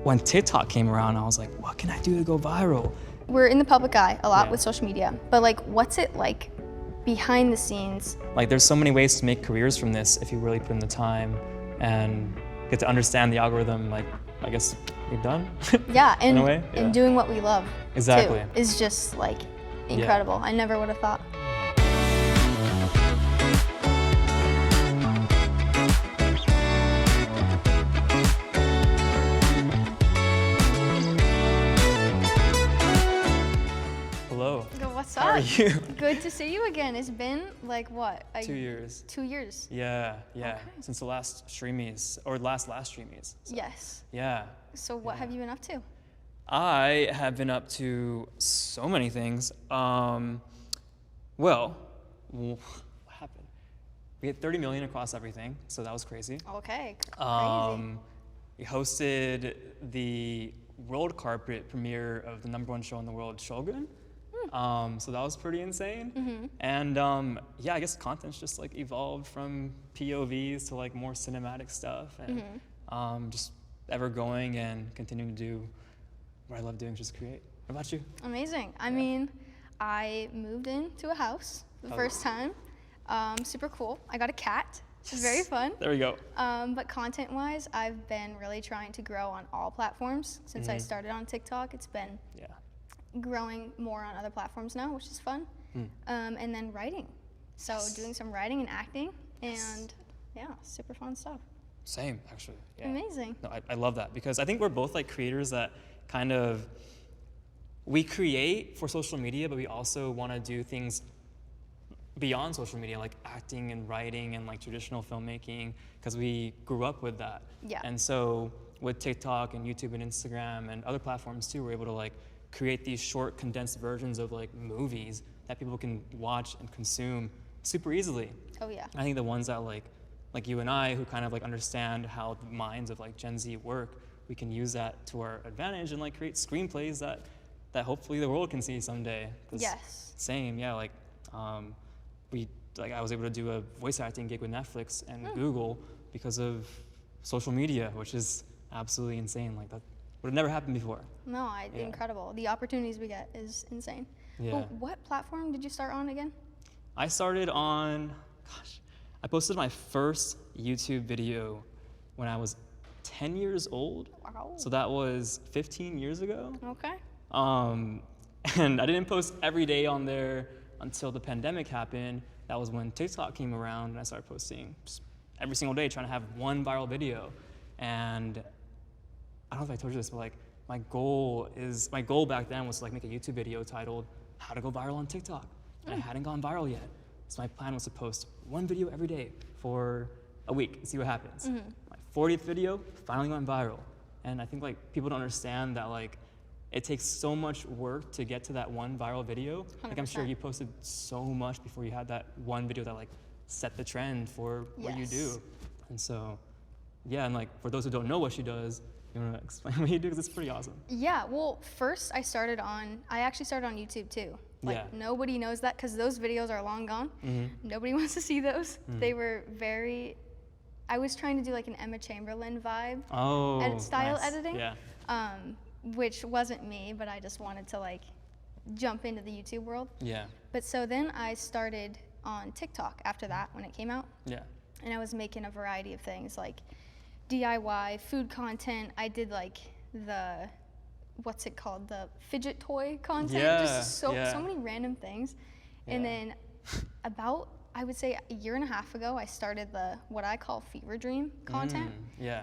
when TikTok came around, I was like, what can I do to go viral? We're in the public eye a lot with social media, but like, what's it like behind the scenes? Like, there's so many ways to make careers from this if you really put in the time and get to understand the algorithm. Like, I guess you're done. Yeah, and, in a way. and doing what we love Exactly. too is just like incredible. I never would have thought. Hello. What's up? How are you? Good to see you again. It's been like what? 2 years. 2 years. Yeah. Okay. Since the last streamies, or last streamies. So, Yes. yeah. So what have you been up to? I have been up to so many things. Well, what happened? We hit 30 million across everything, so that was crazy. Okay, crazy. We hosted the world carpet premiere of the #1 show in the world, Shogun. So that was pretty insane. Mm-hmm. And yeah, I guess content's just like evolved from POVs to like more cinematic stuff, and just ever going and continuing to do what I love doing, just create. What about you? Amazing. I mean, I moved into a house the first time. Super cool. I got a cat, which is very fun. There we go. But content-wise, I've been really trying to grow on all platforms. Since I started on TikTok, it's been growing more on other platforms now, which is fun. And then writing. So doing some writing and acting, and yeah, super fun stuff. Same, actually. Yeah. Amazing. No, I love that because I think we're both like creators that kind of, we create for social media, but we also want to do things beyond social media, like acting and writing and like traditional filmmaking, because we grew up with that. Yeah. And so with TikTok and YouTube and Instagram and other platforms too, we're able to like create these short condensed versions of like movies that people can watch and consume super easily. Oh yeah. I think the ones that like you and I, who kind of like understand how the minds of like Gen Z work, we can use that to our advantage and like create screenplays that hopefully the world can see someday. Yes. Same, yeah. Like I was able to do a voice acting gig with Netflix and Google because of social media, which is absolutely insane. Like that would have never happened before. No, incredible. The opportunities we get is insane. Yeah. Well, what platform did you start on again? I started on, I posted my first YouTube video when I was 10 years old. Wow. So that was 15 years ago. Okay. And I didn't post every day on there until the pandemic happened. That was when TikTok came around and I started posting just every single day, trying to have one viral video. And I don't know if I told you this, but like my goal back then was to like make a YouTube video titled "How to Go Viral on TikTok." And I hadn't gone viral yet. So my plan was to post one video every day for a week and see what happens. My 40th video finally went viral. And I think like people don't understand that like it takes so much work to get to that one viral video. 100%. Like I'm sure you posted so much before you had that one video that like set the trend for what you do. And so, yeah, and like for those who don't know what she does, you want to explain what you do, because it's pretty awesome. Yeah, well, first I actually started on YouTube too. Like nobody knows that because those videos are long gone. Nobody wants to see those. They were I was trying to do like an Emma Chamberlain vibe style editing. Yeah. Which wasn't me, but I just wanted to like jump into the YouTube world. Yeah. But so then I started on TikTok after that when it came out. Yeah. And I was making a variety of things like DIY, food content. I did like the fidget toy content. Just so many random things. Yeah. And then about, I would say a year and a half ago, I started what I call fever dream content.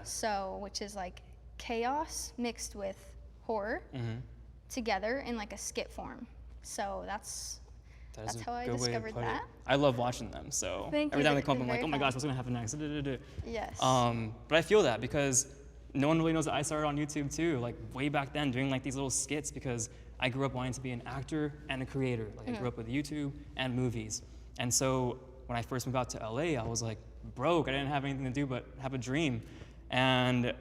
So, which is like chaos mixed with horror together in like a skit form. So that's how I discovered that. I love watching them. So every time they come up, I'm like, oh my gosh, what's gonna happen next? Yes. But I feel that because no one really knows that I started on YouTube too, like way back then, doing like these little skits, because I grew up wanting to be an actor and a creator. Like I grew up with YouTube and movies. And so when I first moved out to LA, I was like broke. I didn't have anything to do but have a dream. And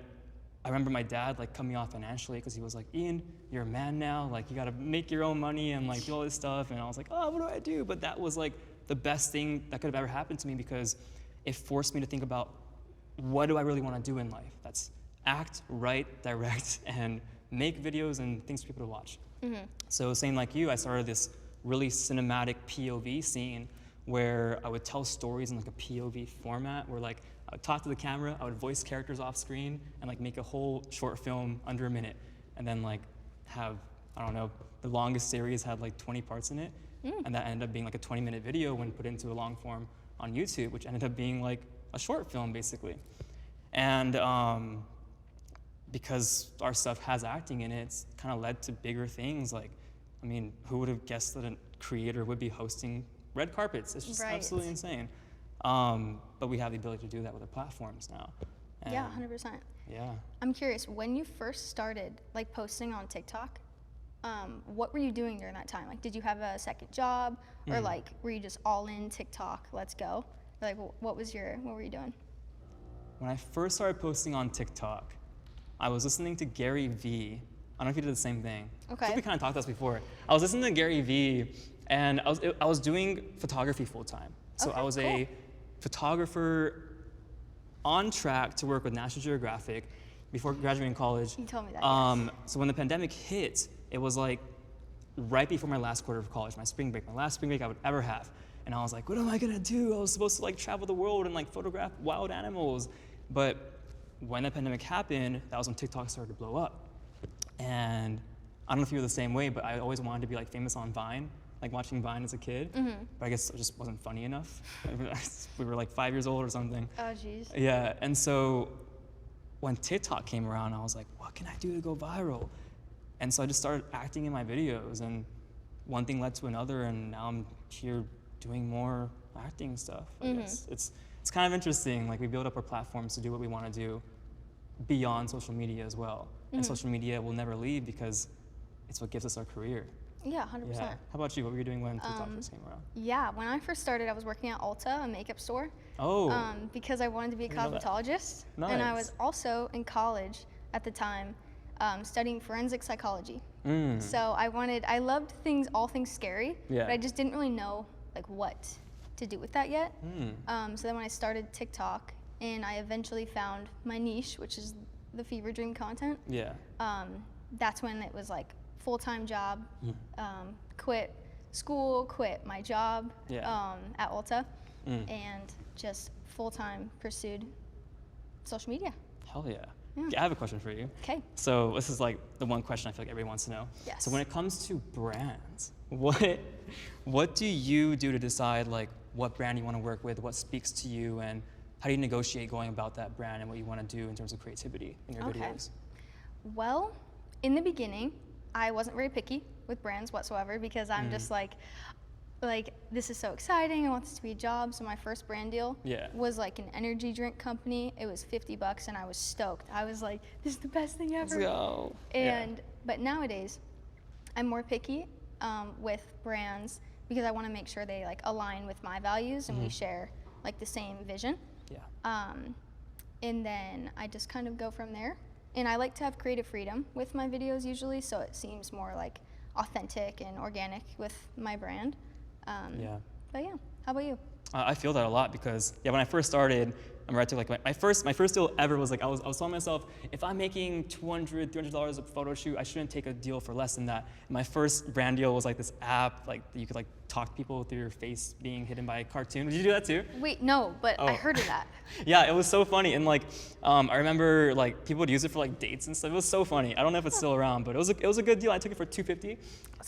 I remember my dad like cut me off financially because he was like, Ian, you're a man now. Like you gotta make your own money and like do all this stuff. And I was like, oh, what do I do? But that was like the best thing that could have ever happened to me because it forced me to think about what do I really want to do in life that's act, write, direct, and make videos and things for people to watch. So same like you, I started this really cinematic POV scene where I would tell stories in like a POV format where like I would talk to the camera, I would voice characters off screen and like make a whole short film under a minute and then like have, I don't know, the longest series had like 20 parts in it and that ended up being like a 20-minute video when put into a long form on YouTube, which ended up being like a short film basically. And because our stuff has acting in it, it's kind of led to bigger things. Like, I mean, who would have guessed that a creator would be hosting red carpets? It's just absolutely insane. But we have the ability to do that with our platforms now. And yeah, 100%. Yeah. I'm curious, when you first started like posting on TikTok, what were you doing during that time? Like, did you have a second job, or like were you just all in TikTok? Let's go. Or, like, what were you doing? When I first started posting on TikTok, I was listening to Gary Vee. I don't know if you did the same thing. Okay. We kind of talked about this before. I was listening to Gary Vee, and I was doing photography full time. So Okay, I was cool. a photographer on track to work with National Geographic before graduating college. You told me that. Yes. So when the pandemic hit, it was like right before my last quarter of college, my last spring break I would ever have. And I was like, what am I gonna do? I was supposed to like travel the world and like photograph wild animals. But when the pandemic happened, that was when TikTok started to blow up. And I don't know if you were the same way, but I always wanted to be like famous on Vine, like watching Vine as a kid. But I guess it just wasn't funny enough. We were like 5 years old or something. Oh, geez. Yeah, and so when TikTok came around, I was like, what can I do to go viral? And so I just started acting in my videos, and one thing led to another, and now I'm here doing more acting stuff. I guess it's kind of interesting. Like, we build up our platforms to do what we want to do beyond social media as well. And social media will never leave because it's what gives us our career. Yeah, 100%. Yeah. How about you? What were you doing when TikTok first came around? Yeah, when I first started, I was working at Ulta, a makeup store. Oh. Because I wanted to be a didn't know that. cosmetologist. Nice. And I was also in college at the time, studying forensic psychology. So I loved all things scary, but I just didn't really know like what to do with that yet. So then when I started TikTok, and I eventually found my niche, which is the fever dream content. Yeah. That's when it was like full-time job, quit school, quit my job at Ulta, and just full-time pursued social media. Hell yeah. I have a question for you. Okay. So this is like the one question I feel like everyone wants to know. Yes. So when it comes to brands, what do you do to decide like what brand you want to work with, what speaks to you, and how do you negotiate going about that brand and what you want to do in terms of creativity in your videos? Well, in the beginning, I wasn't very picky with brands whatsoever because I'm just like, this is so exciting. I want this to be a job. So my first brand deal was like an energy drink company. It was $50 and I was stoked. I was like, this is the best thing ever. Let's go. But nowadays, I'm more picky with brands because I want to make sure they like align with my values and we share like the same vision. Yeah. And then I just kind of go from there. And I like to have creative freedom with my videos usually, so it seems more like authentic and organic with my brand. But yeah, how about you? I feel that a lot because when I first started, I remember I took like my first deal ever was like I was telling myself, if I'm making $200, $300 a photo shoot, I shouldn't take a deal for less than that. And my first brand deal was like this app, like you could like talk to people through your face being hidden by a cartoon. Did you do that too? Wait, no, but I heard of that. Yeah, it was so funny, and like I remember like people would use it for like dates and stuff. It was so funny. I don't know if it's still around, but it was a good deal. I took it for $250,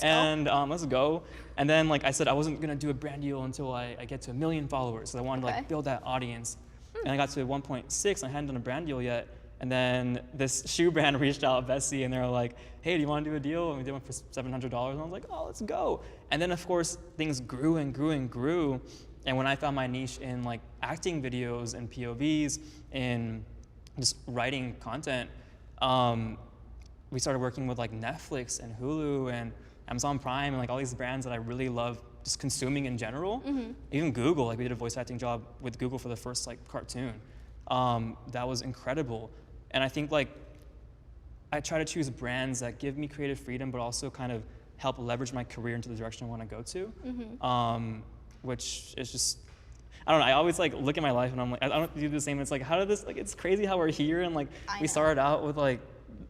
and let's go. And then like I said, I wasn't gonna do a brand deal until I get to 1 million followers. So I wanted to like build that audience. And I got to 1.6, and I hadn't done a brand deal yet. And then this shoe brand reached out, Bessie, and they were like, hey, do you want to do a deal? And we did one for $700. And I was like, oh, let's go. And then, of course, things grew and grew and grew. And when I found my niche in like acting videos and POVs and just writing content, we started working with like Netflix and Hulu and Amazon Prime and like all these brands that I really love just consuming in general. Even Google, like we did a voice acting job with Google for the first like cartoon. That was incredible. And I think like I try to choose brands that give me creative freedom but also kind of help leverage my career into the direction I want to go to. Which is just, I don't know. I always like look at my life and I'm like, I don't do the same. It's like, how did this, like, it's crazy how we're here. And like, we started out with like,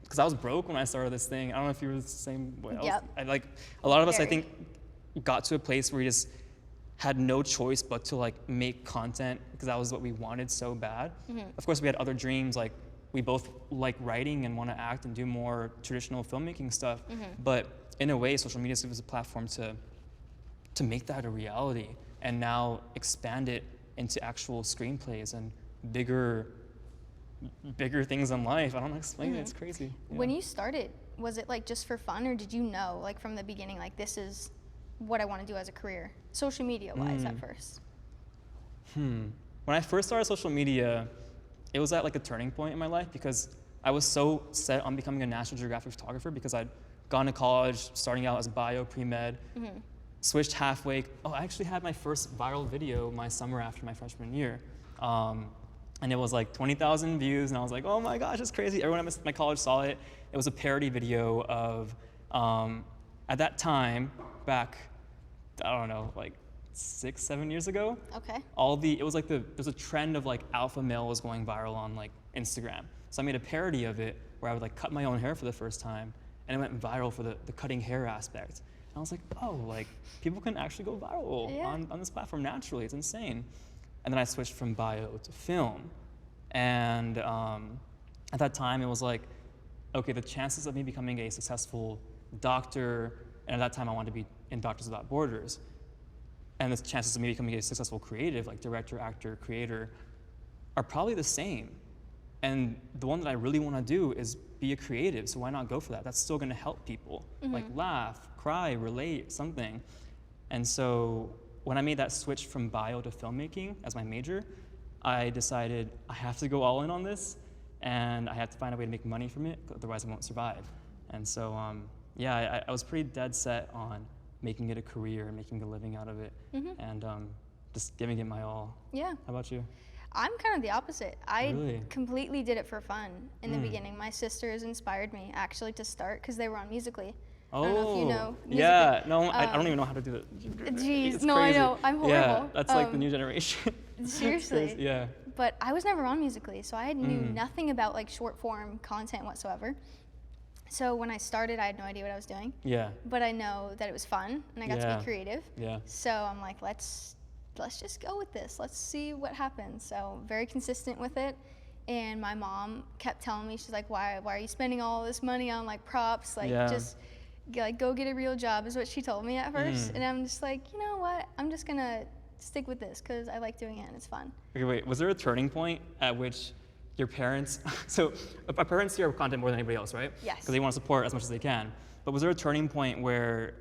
because I was broke when I started this thing. I don't know if you were the same way. Yep. I like, a lot of us, I think, got to a place where we just had no choice but to like make content because that was what we wanted so bad. Of course, we had other dreams, like we both like writing and want to act and do more traditional filmmaking stuff. But in a way, social media gives us a platform to make that a reality and now expand it into actual screenplays and bigger things in life. I don't know, explain it, it's crazy. Yeah. When you started, was it like just for fun, or did you know like from the beginning, like this is what I want to do as a career, social media wise at first? When I first started social media, it was at like a turning point in my life because I was so set on becoming a National Geographic photographer because I'd gone to college, starting out as bio, pre-med, switched halfway. Oh, I actually had my first viral video my summer after my freshman year. And it was like 20,000 views, and I was like, oh my gosh, it's crazy. Everyone at my college saw it. It was a parody video of, at that time, back, I don't know, like 6, 7 years ago. Okay. It was like there's a trend of like alpha male was going viral on like Instagram. So I made a parody of it where I would like cut my own hair for the first time, and it went viral for the cutting hair aspect. And I was like, oh, like people can actually go viral on this platform naturally. It's insane. And then I switched from bio to film. And at that time, it was like, okay, the chances of me becoming a successful doctor, and at that time I wanted to be in Doctors Without Borders, and the chances of me becoming a successful creative, like director, actor, creator, are probably the same. And the one that I really want to do is be a creative, so why not go for that? That's still going to help people, like laugh, cry, relate, something. And so when I made that switch from bio to filmmaking as my major, I decided I have to go all in on this, and I have to find a way to make money from it, otherwise I won't survive. And so, yeah, I was pretty dead set on making it a career and making a living out of it, and just giving it my all. Yeah. How about you? I'm kind of the opposite. I completely did it for fun in the beginning. My sisters inspired me actually to start because they were on Musical.ly. I don't know if you know Musical.ly. Yeah, no, I don't even know how to do it. Jeez, no, crazy. I know, I'm horrible. Yeah, that's like the new generation. Seriously. Yeah. But I was never on Musical.ly, so I knew nothing about like short form content whatsoever. So when I started, I had no idea what I was doing. Yeah. But I know that it was fun, and I got to be creative. Yeah. So I'm like, let's just go with this. Let's see what happens. So very consistent with it. And my mom kept telling me, she's like, why are you spending all this money on like props? Like just like go get a real job is what she told me at first. And I'm just like, you know what? I'm just gonna stick with this because I like doing it and it's fun. Okay, wait, was there a turning point at which your parents, so our parents see our content more than anybody else, right? Yes. Because they want to support as much as they can. But was there a turning point where,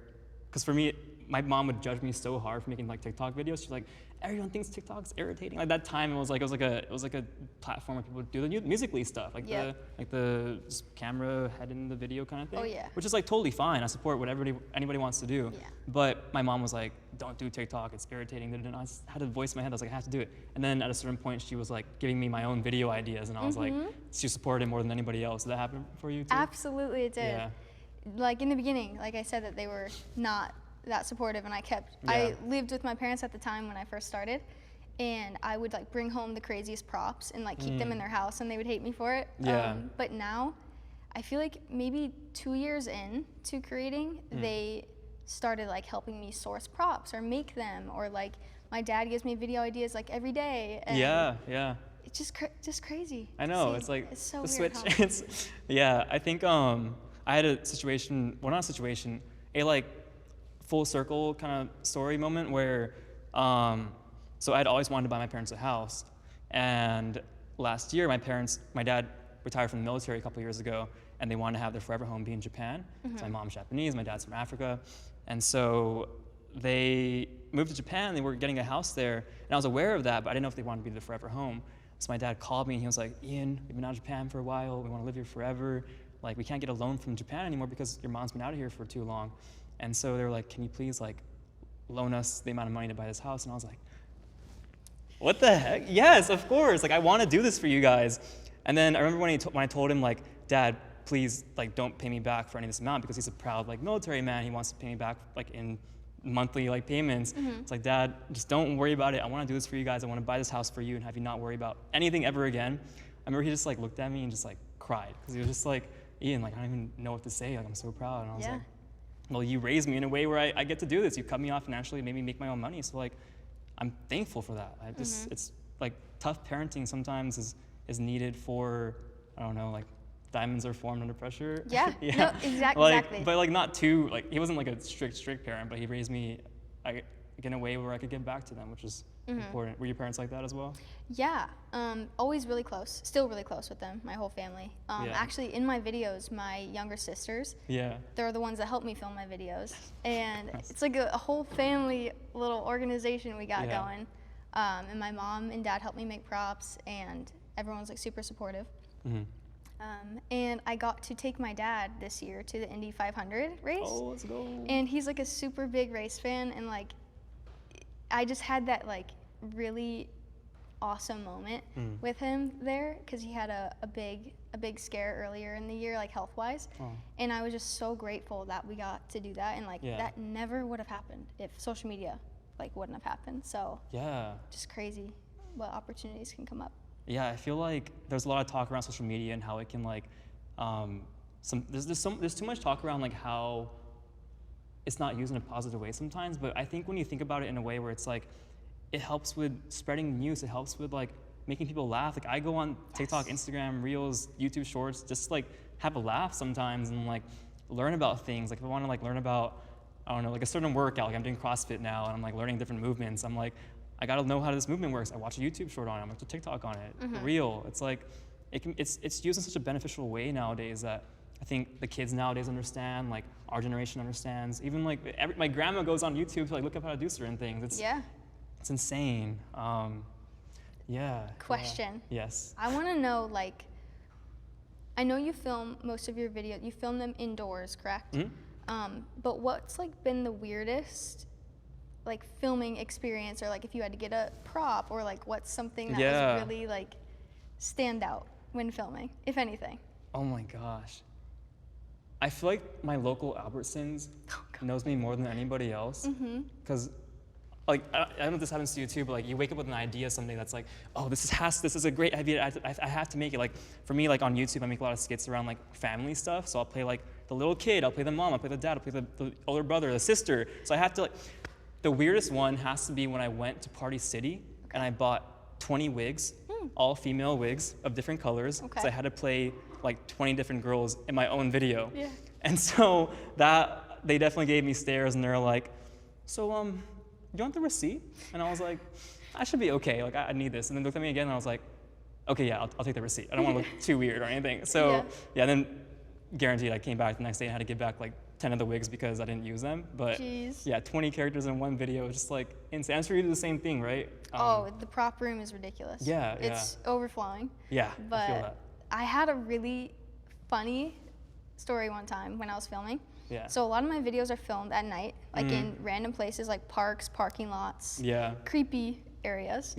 because for me, my mom would judge me so hard for making like TikTok videos. She's like, everyone thinks TikTok's irritating. Like that time, it was like a platform where people would do the Musical.ly stuff, like the camera head in the video kind of thing. Oh yeah. Which is like totally fine. I support whatever anybody wants to do. Yeah. But my mom was like, don't do TikTok. It's irritating. And I had a voice in my head. I was like, I have to do it. And then at a certain point, she was like giving me my own video ideas, and I was like, she supported it more than anybody else. Did that happen for you too? Absolutely, it did. Yeah. Like in the beginning, like I said, that they were not that supportive, and I lived with my parents at the time when I first started, and I would like bring home the craziest props and like keep them in their house, and they would hate me for it. Yeah. But now I feel like maybe 2 years in to creating, they started like helping me source props or make them, or like my dad gives me video ideas like every day. And it's just crazy. I know. See, it's like it's so the weird. Switch. I think I had a situation, well, not a situation, a like full circle kind of story moment where, so I'd always wanted to buy my parents a house, and last year my dad retired from the military a couple years ago, and they wanted to have their forever home be in Japan. So my mom's Japanese, my dad's from Africa, and so they moved to Japan. They were getting a house there, and I was aware of that, but I didn't know if they wanted to be the forever home. So my dad called me, and he was like, Ian, we've been out of Japan for a while. We want to live here forever. Like, we can't get a loan from Japan anymore because your mom's been out of here for too long. And so they were like, can you please like loan us the amount of money to buy this house? And I was like, what the heck? Yes, of course. Like, I want to do this for you guys. And then I remember when I told him, like, Dad, please, like, don't pay me back for any of this amount, because he's a proud, like, military man. He wants to pay me back, like, in monthly like payments. It's like, Dad, just don't worry about it. I want to do this for you guys. I want to buy this house for you and have you not worry about anything ever again. I remember he just like looked at me and just like cried because he was just like, Ian, like I don't even know what to say. Like I'm so proud. And I was like, well, you raised me in a way where I get to do this. You cut me off financially, made me make my own money. So like, I'm thankful for that. I just, it's like tough parenting sometimes is needed for, I don't know, like diamonds are formed under pressure. Yeah, no, exactly. Like, but like not too, like he wasn't like a strict parent, but he raised me in a way where I could give back to them, which is important. Were your parents like that as well? Yeah, always really close, still really close with them, my whole family. Actually, in my videos, my younger sisters, they're the ones that help me film my videos. And it's like a whole family little organization we got going. And my mom and dad helped me make props, and everyone's like super supportive. And I got to take my dad this year to the Indy 500 race. Oh, let's go. And he's like a super big race fan, and like, I just had that like really awesome moment with him there because he had a big scare earlier in the year, like health-wise. And I was just so grateful that we got to do that, and like that never would have happened if social media like wouldn't have happened. So just crazy what opportunities can come up. Yeah, I feel like there's a lot of talk around social media and how it can like, there's too much talk around like how it's not used in a positive way sometimes, but I think when you think about it in a way where it's like, it helps with spreading news, it helps with like making people laugh. Like I go on TikTok, Instagram, Reels, YouTube Shorts, just like have a laugh sometimes and like learn about things. Like if I want to like learn about, I don't know, like a certain workout, like I'm doing CrossFit now and I'm like learning different movements. I'm like, I gotta know how this movement works. I watch a YouTube short on it, I watch a TikTok on it, Reel. It's like, it's used in such a beneficial way nowadays that I think the kids nowadays understand, like our generation understands. Even like my grandma goes on YouTube to like look up how to do certain things. It's insane. Question. Yes. I want to know, like, I know you film most of your videos, you film them indoors, correct? But what's like been the weirdest like filming experience, or like if you had to get a prop, or like what's something that was really like stand out when filming, if anything? Oh my gosh. I feel like my local Albertsons knows me more than anybody else, because like I don't know if this happens to you too, but like you wake up with an idea, something that's like, oh, this is a great idea. I have to make it. Like for me, like on YouTube, I make a lot of skits around like family stuff. So I'll play like the little kid, I'll play the mom, I'll play the dad, I'll play the older brother, the sister. So I have to like, the weirdest one has to be when I went to Party City and I bought 20 wigs, all female wigs of different colors. So I had to play like 20 different girls in my own video. And so that, they definitely gave me stares and they're like, so you want the receipt? And I was like, I should be okay, like I need this. And then they looked at me again and I was like, okay, yeah, I'll take the receipt. I don't want to look too weird or anything. So then guaranteed I came back the next day and had to give back like 10 of the wigs because I didn't use them. But yeah, 20 characters in one video is just like insane. I'm sure you do the same thing, right? The prop room is ridiculous. It's overflowing. But I feel that. I had a really funny story one time when I was filming. So a lot of my videos are filmed at night, like in random places like parks, parking lots, creepy areas.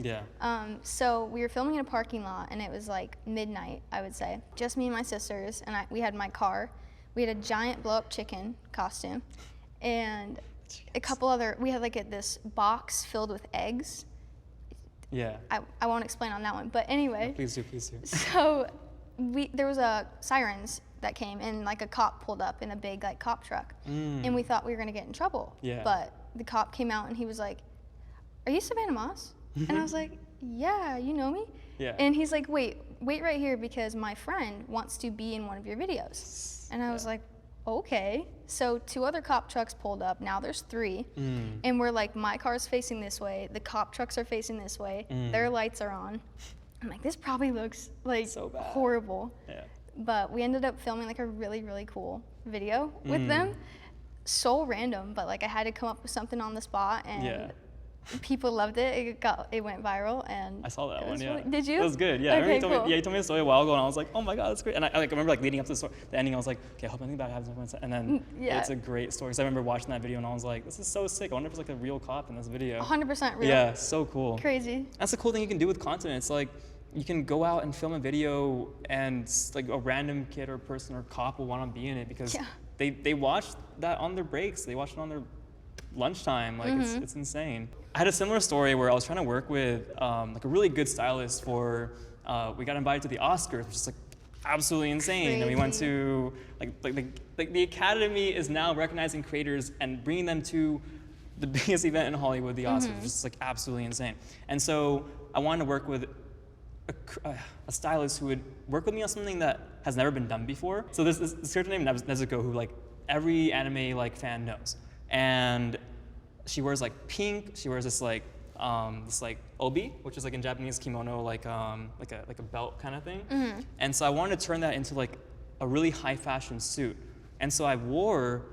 So we were filming in a parking lot and it was like midnight, I would say. Just me and my sisters, and we had my car. We had a giant blow-up chicken costume and a couple other, we had like this box filled with eggs. I won't explain on that one, but anyway. No, please do. So there was sirens that came and like a cop pulled up in a big like cop truck and we thought we were gonna get in trouble. But the cop came out and he was like, "Are you Savanah Moss?" And I was like, "Yeah, you know me?" And he's like, wait right here because my friend wants to be in one of your videos. And I was like, okay. So 2 other cop trucks pulled up. Now there's 3. And we're like, my car's facing this way. The cop trucks are facing this way. Their lights are on. I'm like, this probably looks like so horrible. But we ended up filming like a really, really cool video with them. So random, but like I had to come up with something on the spot and people loved it. It went viral, and I saw that one. Really, did you? It was good. Yeah. Okay, you told me the story a while ago, and I was like, oh my god, that's great. And I remember like leading up to the ending, I was like, okay, I hope anything bad happens. And then it's a great story. So I remember watching that video, and I was like, this is so sick. I wonder if there's like a real cop in this video. 100% real. Yeah, so cool. Crazy. That's the cool thing you can do with content. It's like you can go out and film a video, and like a random kid or person or cop will want to be in it because they watch that on their breaks. They watch it on their lunchtime. Like it's insane. I had a similar story where I was trying to work with like a really good stylist for. We got invited to the Oscars, which is like absolutely insane. Crazy. And we went to like the Academy is now recognizing creators and bringing them to the biggest event in Hollywood, the Oscars, which is like absolutely insane. And so I wanted to work with a stylist who would work with me on something that has never been done before. So there's this character named Nezuko who like every anime like fan knows, and she wears like pink. She wears this like obi, which is like in Japanese kimono, like a belt kind of thing. And so I wanted to turn that into like a really high fashion suit. And so I wore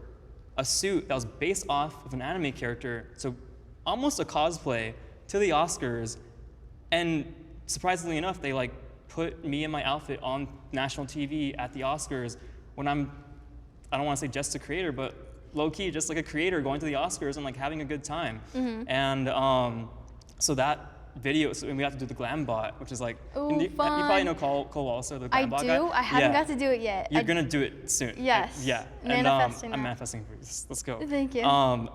a suit that was based off of an anime character, so almost a cosplay, to the Oscars. And surprisingly enough, they like put me and my outfit on national TV at the Oscars when I don't want to say just a creator, but low-key just like a creator going to the Oscars and like having a good time. And so that video, so we have to do the glam bot, which is like, you probably know Cole Walser, the glam bot guy. I do. I haven't got to do it yet. You're gonna do it soon. Yes. Yeah. Manifesting. I'm manifesting for you. Let's go. Thank you.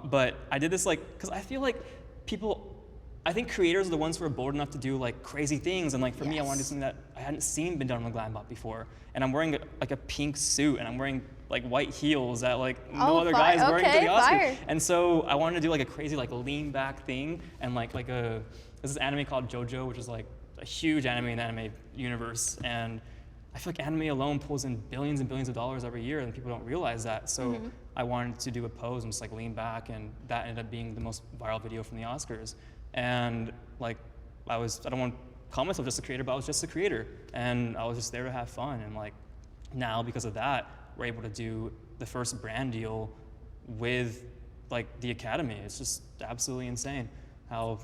But I did this like, because I feel like I think creators are the ones who are bold enough to do like crazy things, and like for me, I wanted to do something that I hadn't seen been done on the glam bot before. And I'm wearing like a pink suit, and I'm wearing like white heels that like no other guy is wearing to the Oscars. Fire. And so I wanted to do like a crazy like lean back thing, and there's this anime called JoJo, which is like a huge anime in the anime universe, and I feel like anime alone pulls in billions and billions of dollars every year, and people don't realize that. So I wanted to do a pose and just like lean back, and that ended up being the most viral video from the Oscars. And like I don't want to call myself just a creator, but I was just a creator, and I was just there to have fun. And like now, because of that, we're able to do the first brand deal with like the Academy. It's just absolutely insane how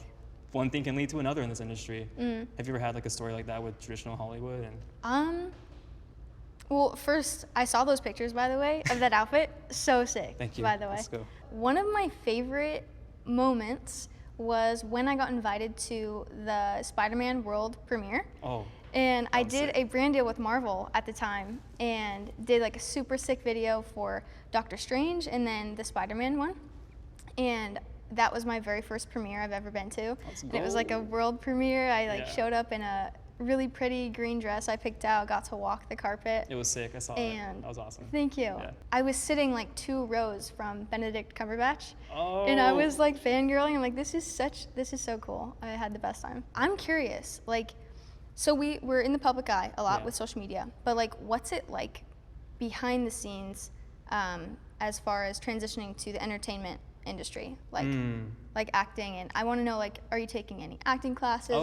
one thing can lead to another in this industry. Have you ever had like a story like that with traditional Hollywood? And well, first I saw those pictures, by the way, of that outfit. So sick. Thank you. By the way, let's go. One of my favorite moments was when I got invited to the Spider-Man world premiere. And I did a brand deal with Marvel at the time, and did like a super sick video for Doctor Strange and then the Spider-Man one. And that was my very first premiere I've ever been to. And it was like a world premiere. I showed up in a really pretty green dress I picked out, got to walk the carpet. It was sick, I saw it. That was awesome. Thank you. Yeah. I was sitting like 2 rows from Benedict Cumberbatch. And I was like fangirling. I'm like, this is so cool. I had the best time. I'm curious, like, so we're in the public eye a lot with social media, but like, what's it like behind the scenes as far as transitioning to the entertainment industry, like acting? And I want to know, like, are you taking any acting classes,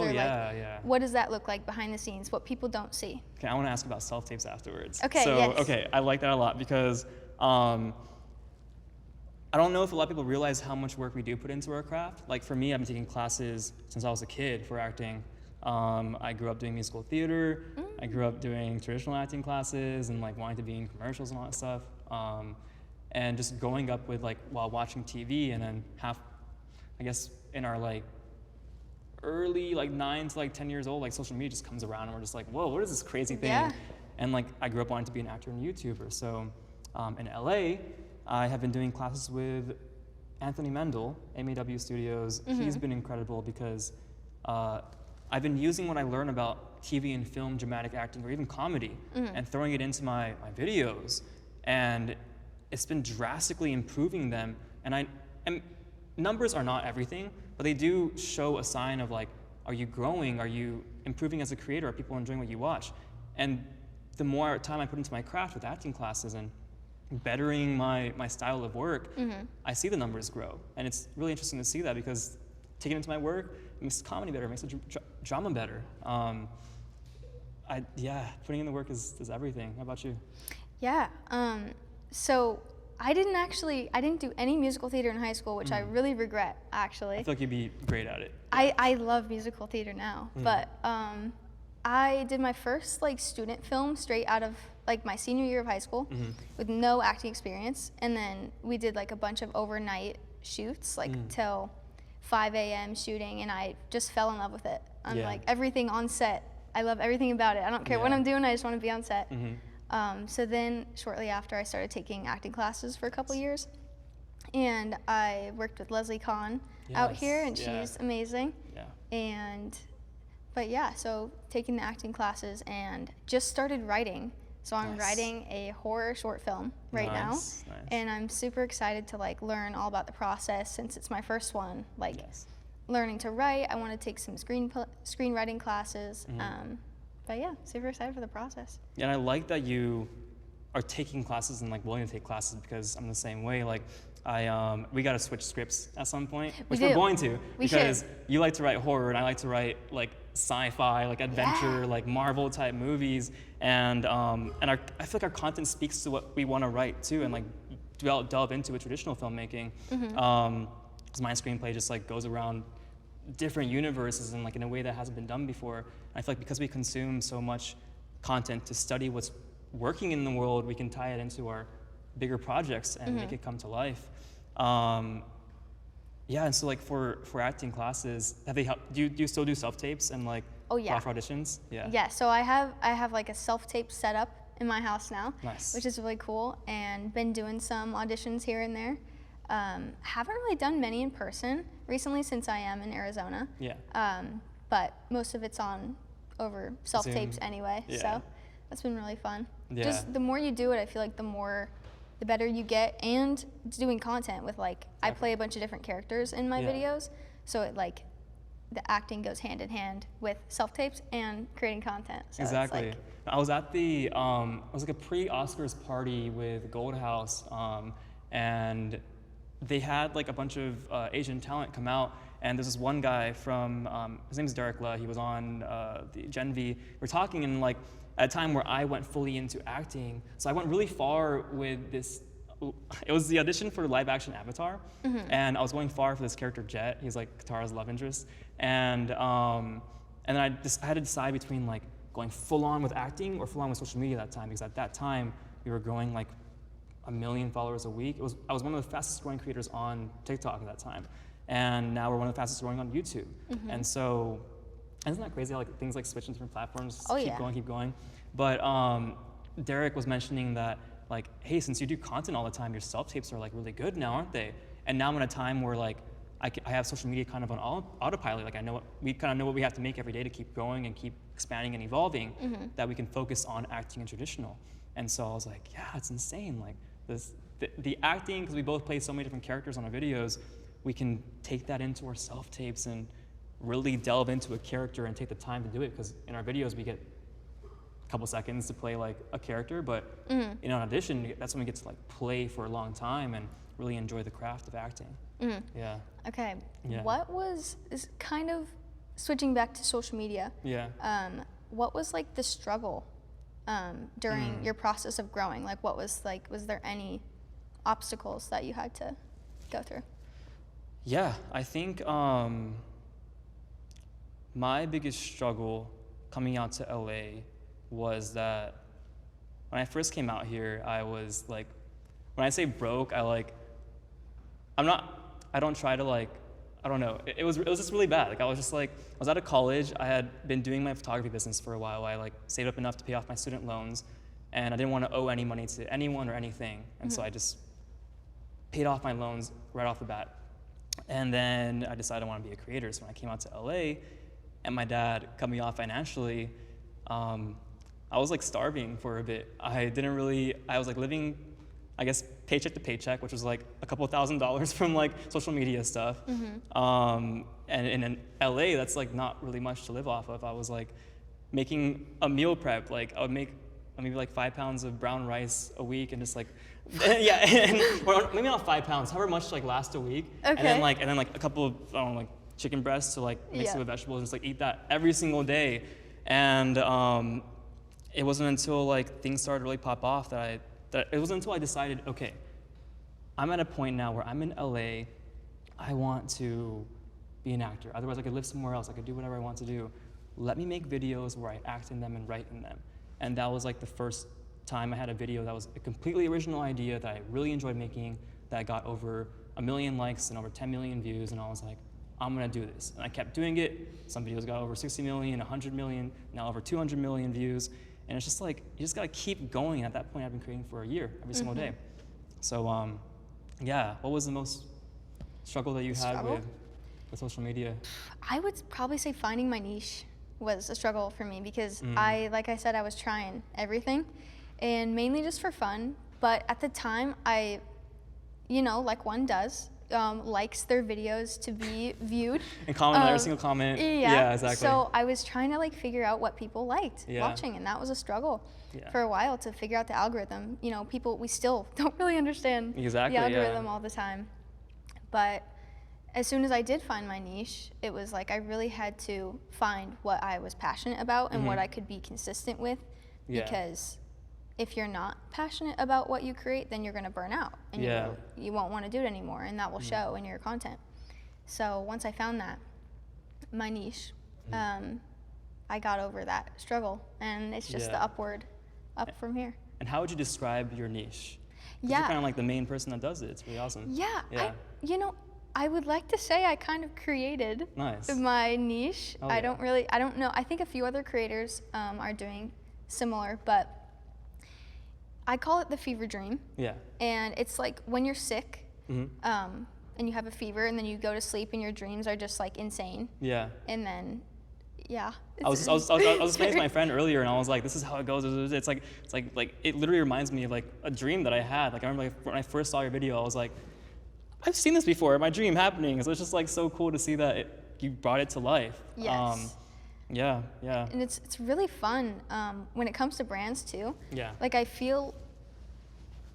what does that look like behind the scenes, what people don't see? Okay, I want to ask about self-tapes afterwards. Okay, Okay, I like that a lot, because I don't know if a lot of people realize how much work we do put into our craft. Like for me, I've been taking classes since I was a kid for acting. I grew up doing musical theater. I grew up doing traditional acting classes and like wanting to be in commercials and all that stuff. And just growing up with like while watching TV, and then I guess in our like early like 9 to like 10 years old, like social media just comes around and we're just like, whoa, what is this crazy thing? Yeah. And like I grew up wanting to be an actor and YouTuber. So in LA, I have been doing classes with Anthony Mendel, MAW Studios. He's been incredible because I've been using what I learned about TV and film, dramatic acting, or even comedy, and throwing it into my videos. And it's been drastically improving them. And numbers are not everything, but they do show a sign of like, are you growing? Are you improving as a creator? Are people enjoying what you watch? And the more time I put into my craft with acting classes and bettering my style of work, I see the numbers grow. And it's really interesting to see that, because taking it into my work, it makes comedy better, it makes the drama better. Putting in the work is everything. How about you? Yeah, so I didn't do any musical theater in high school, which I really regret, actually. I feel like you'd be great at it. I love musical theater now, but I did my first like student film straight out of like my senior year of high school with no acting experience, and then we did like a bunch of overnight shoots, like till 5 a.m. shooting, and I just fell in love with it. I'm like, everything on set, I love everything about it. I don't care what I'm doing, I just want to be on set. So then shortly after, I started taking acting classes for a couple years, and I worked with Leslie Kahn out here, and she's amazing. Yeah. But yeah, so taking the acting classes and just started writing. So I'm writing a horror short film right now, and I'm super excited to like learn all about the process since it's my first one. Like learning to write, I want to take some screenwriting classes. But yeah, super excited for the process. Yeah, and I like that you are taking classes and like willing to take classes, because I'm the same way. Like we got to switch scripts at some point, which we're going to, because you like to write horror and I like to write like sci-fi, like adventure, like Marvel type movies, and I feel like our content speaks to what we want to write too, and like delve into a traditional filmmaking. Because my screenplay just like goes around different universes and like in a way that hasn't been done before. And I feel like because we consume so much content to study what's working in the world, we can tie it into our bigger projects and make it come to life. Yeah, and so like for acting classes, have they helped? Do you still do self-tapes and like for auditions? Yeah, so I have like a self-tape set up in my house now, which is really cool, and been doing some auditions here and there. Haven't really done many in person recently since I am in Arizona. Yeah. But most of it's over self-tapes anyway, so that's been really fun. Yeah. Just the more you do it, I feel like the better you get, and doing content with like, I play a bunch of different characters in my videos, so it like, the acting goes hand in hand with self-tapes and creating content. So exactly. Like, I was at it was like a pre-Oscars party with Gold House, and they had like a bunch of Asian talent come out, and there's this one guy from, his name's Derek La, he was on the Gen V. We're talking, and like, at a time where I went fully into acting, so I went really far with this. It was the audition for live action Avatar, and I was going far for this character Jet. He's like Katara's love interest, and then I had to decide between like going full on with acting or full on with social media at that time, because at that time we were growing like 1 million followers a week. I was one of the fastest growing creators on TikTok at that time, and now we're one of the fastest growing on YouTube, and so. Isn't that crazy how like things like switch in different platforms, keep going? But Derek was mentioning that like, hey, since you do content all the time, your self-tapes are like really good now, aren't they? And now I'm in a time where like I have social media kind of on autopilot. Like we kind of know what we have to make every day to keep growing and keep expanding and evolving, that we can focus on acting and traditional. And so I was like, yeah, it's insane. Like the acting, because we both play so many different characters on our videos, we can take that into our self-tapes and really delve into a character and take the time to do it, because in our videos we get a couple seconds to play like a character, but in an audition, that's when we get to like play for a long time and really enjoy the craft of acting. Yeah. Okay. Yeah. What was kind of switching back to social media? Yeah. What was like the struggle during your process of growing? Like, was there any obstacles that you had to go through? Yeah, I think. My biggest struggle coming out to LA was that when I first came out here, I was like, when I say broke, I don't try to like, I don't know. It was just really bad. Like I was out of college. I had been doing my photography business for a while. I like saved up enough to pay off my student loans, and I didn't want to owe any money to anyone or anything. And so I just paid off my loans right off the bat. And then I decided I want to be a creator. So when I came out to LA, and my dad cut me off financially, I was like starving for a bit. I was like living, I guess, paycheck to paycheck, which was like a couple $1,000s from like social media stuff. And in LA, that's like not really much to live off of. I was like making a meal prep. Like I would make maybe like 5 pounds of brown rice a week, and just like, or maybe not 5 pounds, however much like last a week. Okay. And then like a couple of, I don't know, like chicken breasts to like mix it with vegetables, and just like eat that every single day. And it wasn't until like things started to really pop off that it wasn't until I decided, okay, I'm at a point now where I'm in LA, I want to be an actor. Otherwise I could live somewhere else, I could do whatever I want to do. Let me make videos where I act in them and write in them. And that was like the first time I had a video that was a completely original idea that I really enjoyed making, that got over 1 million likes and over 10 million views, and I was like, I'm gonna do this. And I kept doing it. Some videos got over 60 million, 100 million, now over 200 million views. And it's just like, you just gotta keep going. At that point, I've been creating for a year, every single day. So Yeah. What was the most struggle that you had with social media? I would probably say finding my niche was a struggle for me because like I said, I was trying everything and mainly just for fun. But at the time, I, like one does, likes their videos to be viewed. And comment on every single comment. Yeah, exactly. So I was trying to like figure out what people liked watching, and that was a struggle for a while to figure out the algorithm. We still don't really understand the algorithm all the time. But as soon as I did find my niche, it was like I really had to find what I was passionate about and what I could be consistent with, because if you're not passionate about what you create, then you're going to burn out and you won't want to do it anymore, and that will show in your content. So once I found that, my niche, I got over that struggle, and it's just the up from here. And how would you describe your niche? You're kind of like the main person that does it. It's really awesome. Yeah. I would like to say I kind of created my niche. I don't know. I think a few other creators are doing similar, but I call it the fever dream. Yeah. And it's like when you're sick, and you have a fever, and then you go to sleep, and your dreams are just like insane. Yeah. And then, I was explaining to my friend earlier, and I was like, "This is how it goes." It's like it literally reminds me of like a dream that I had. Like I remember when I first saw your video, I was like, I've seen this before, my dream happening. So it's just like so cool to see that you brought it to life. Yes. Yeah. And it's really fun when it comes to brands too. Yeah. Like I feel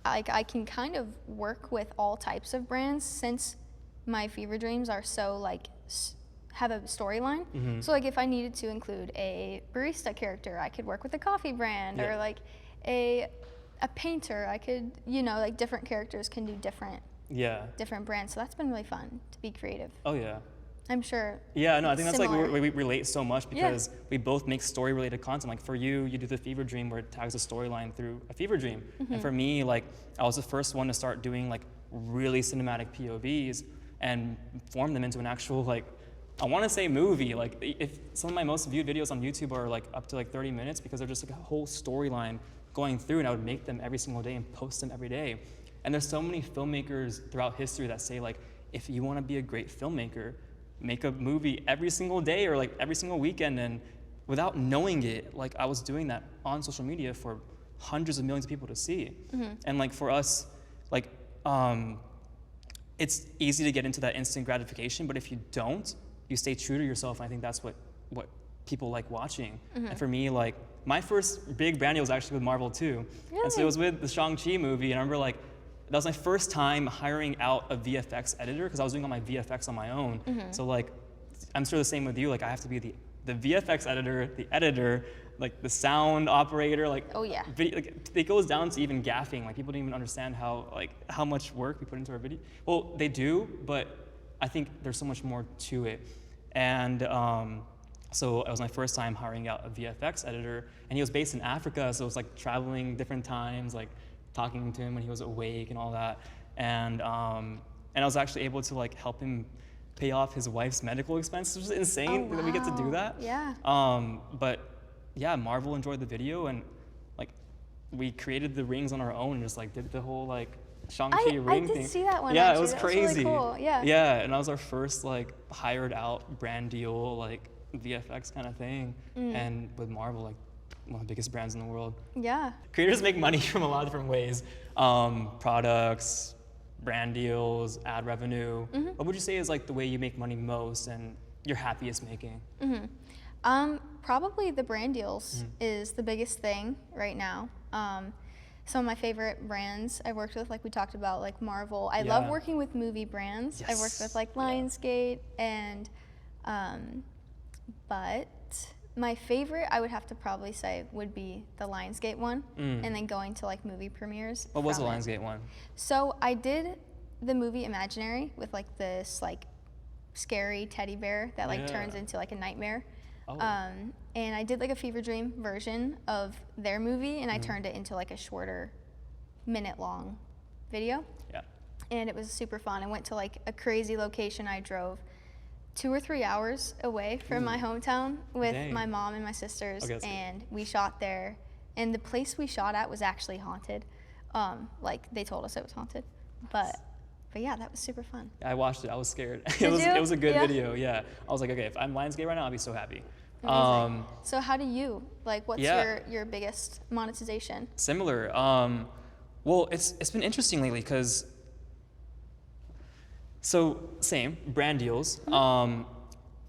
like I can kind of work with all types of brands since my fever dreams are so like have a storyline. So like if I needed to include a barista character, I could work with a coffee brand, or like a painter. I could, like different characters can do different brands. So that's been really fun to be creative. Oh yeah. I'm sure. Yeah, no, I think that's like where we relate so much, because we both make story related content. Like for you do the fever dream where it tags a storyline through a fever dream. And for me, like I was the first one to start doing like really cinematic POVs and form them into an actual like, I want to say movie. Like if some of my most viewed videos on YouTube are like up to like 30 minutes because they're just like a whole storyline going through, and I would make them every single day and post them every day. And there's so many filmmakers throughout history that say like, if you want to be a great filmmaker, make a movie every single day or like every single weekend. And without knowing it, like I was doing that on social media for hundreds of millions of people to see. And like for us, like it's easy to get into that instant gratification, but if you don't, you stay true to yourself. And I think that's what people like watching. And for me, like my first big brand deal was actually with Marvel too. Really? And so it was with the Shang-Chi movie, and I remember like that was my first time hiring out a VFX editor, because I was doing all my VFX on my own. So like, I'm sure the same with you. Like I have to be the VFX editor, the editor, like the sound operator. Like it goes down to even gaffing. Like people don't even understand how much work we put into our video. Well, they do, but I think there's so much more to it. And so it was my first time hiring out a VFX editor, and he was based in Africa, so it was like traveling different times, like talking to him when he was awake and all that. And I was actually able to like help him pay off his wife's medical expenses, which is insane that we get to do that. Yeah. But yeah, Marvel enjoyed the video, and like we created the rings on our own and just like did the whole like Shang-Chi ring thing. I did see that one. Yeah, actually. It was crazy. Really cool. Yeah. Yeah, and that was our first like hired out brand deal, like VFX kind of thing. And with Marvel, like one of the biggest brands in the world. Yeah. Creators make money from a lot of different ways. Products, brand deals, ad revenue. What would you say is like the way you make money most and you're happiest making? Probably the brand deals is the biggest thing right now. Some of my favorite brands I worked with, like we talked about, like Marvel. I love working with movie brands. Yes. I worked with like Lionsgate and, but my favorite, I would have to probably say, would be the Lionsgate one, and then going to like movie premieres. What was the Lionsgate one? So I did the movie Imaginary with like this like scary teddy bear that like turns into like a nightmare. And I did like a fever dream version of their movie, and I turned it into like a shorter minute-long video. Yeah. And it was super fun. I went to like a crazy location. I drove 2 or 3 hours away from my hometown with my mom and my sisters, and we shot there. And the place we shot at was actually haunted. Like they told us it was haunted, but But yeah, that was super fun. I watched it. I was scared. Did you? It was a good video. Yeah. I was like, okay, if I'm Lionsgate right now, I'll be so happy. So how do you, like, what's your biggest monetization? Similar. Well, it's been interesting lately because, so same, brand deals.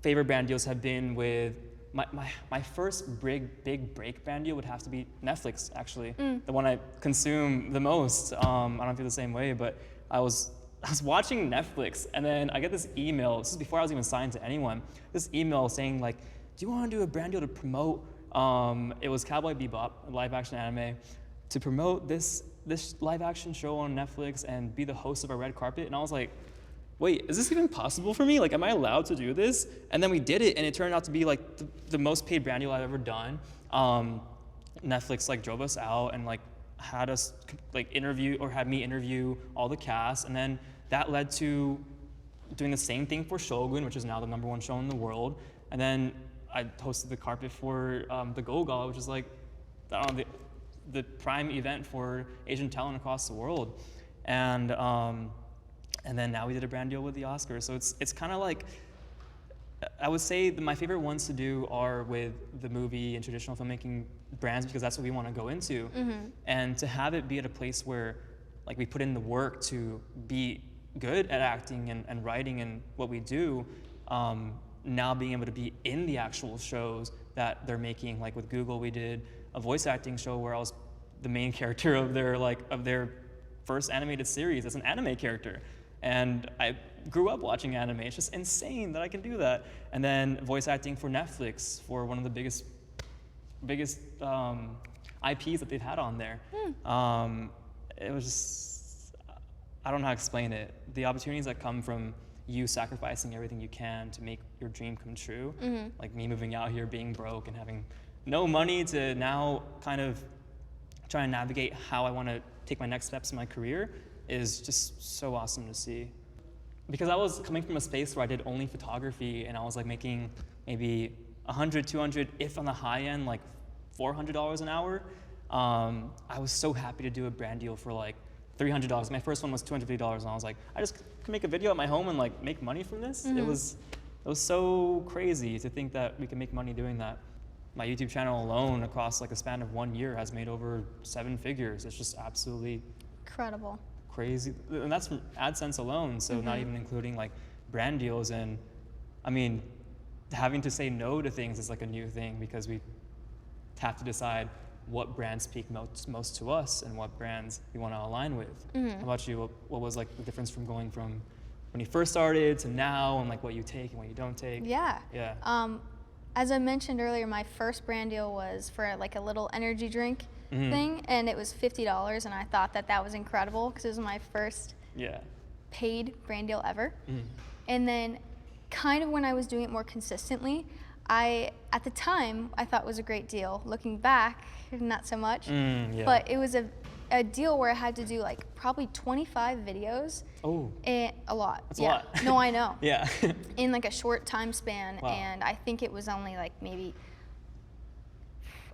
Favorite brand deals have been with, my first big break brand deal would have to be Netflix, actually. The one I consume the most. I don't feel the same way, but I was watching Netflix, and then I get this email. This is before I was even signed to anyone. This email saying like, do you want to do a brand deal to promote? It was Cowboy Bebop, a live action anime, to promote this live action show on Netflix and be the host of a red carpet. And I was like, wait, is this even possible for me? Like, am I allowed to do this? And then we did it, and it turned out to be like the most paid brand deal I've ever done. Netflix like drove us out and like had us like had me interview all the cast, and then that led to doing the same thing for Shogun, which is now the #1 show in the world. And then I hosted the carpet for the Go Gala, which is like, I don't know, the prime event for Asian talent across the world. And then now we did a brand deal with the Oscars. So it's kind of like, I would say my favorite ones to do are with the movie and traditional filmmaking brands, because that's what we want to go into. And to have it be at a place where like we put in the work to be good at acting and writing and what we do, now being able to be in the actual shows that they're making. Like with Google, we did a voice acting show where I was the main character of their first animated series as an anime character. And I grew up watching anime. It's just insane that I can do that. And then voice acting for Netflix for one of the biggest IPs that they've had on there. It was just, I don't know how to explain it. The opportunities that come from you sacrificing everything you can to make your dream come true, like me moving out here being broke and having no money to now kind of try and navigate how I want to take my next steps in my career, is just so awesome to see. Because I was coming from a space where I did only photography, and I was like making maybe 100, 200, if on the high end, like $400 an hour. I was so happy to do a brand deal for like $300. My first one was $250, and I was like, I just can make a video at my home and like make money from this. It was so crazy to think that we can make money doing that. My YouTube channel alone, across like a span of 1 year, has made over 7 figures. It's just absolutely incredible. Crazy, and that's from AdSense alone, so not even including like brand deals. And I mean, having to say no to things is like a new thing, because we have to decide what brands speak most to us and what brands we want to align with. How about you? What was like the difference from going from when you first started to now, and like what you take and what you don't take? Yeah. As I mentioned earlier, my first brand deal was for like a little energy drink thing, and it was $50, and I thought that was incredible because it was my first paid brand deal ever. And then kind of when I was doing it more consistently, at the time I thought it was a great deal. Looking back, not so much. But it was a deal where I had to do like probably 25 videos. Oh. And a lot. That's a lot. No, I know. In like a short time span. Wow. And I think it was only like maybe,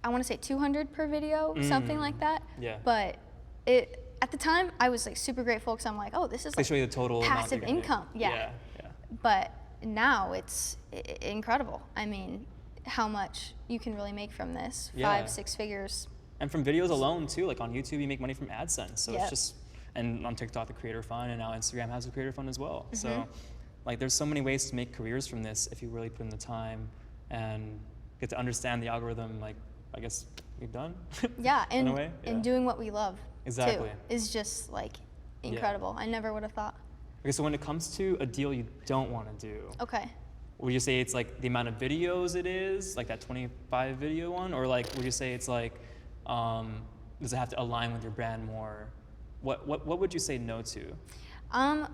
I want to say 200 per video, something like that. But at the time, I was like super grateful, because I'm like, oh, this is like show you the total passive income. But now it's incredible. I mean, how much you can really make from this, 5-6 figures. And from videos alone too, like on YouTube, you make money from AdSense. So it's just, and on TikTok, the creator fund, and now Instagram has a creator fund as well. So like there's so many ways to make careers from this if you really put in the time and get to understand the algorithm, like I guess we've done. In a way. And doing what we love exactly too is just like incredible. I never would have thought. Okay, so when it comes to a deal you don't want to do, would you say it's like the amount of videos it is, like that 25 video one, or like would you say it's like, does it have to align with your brand more? What would you say no to?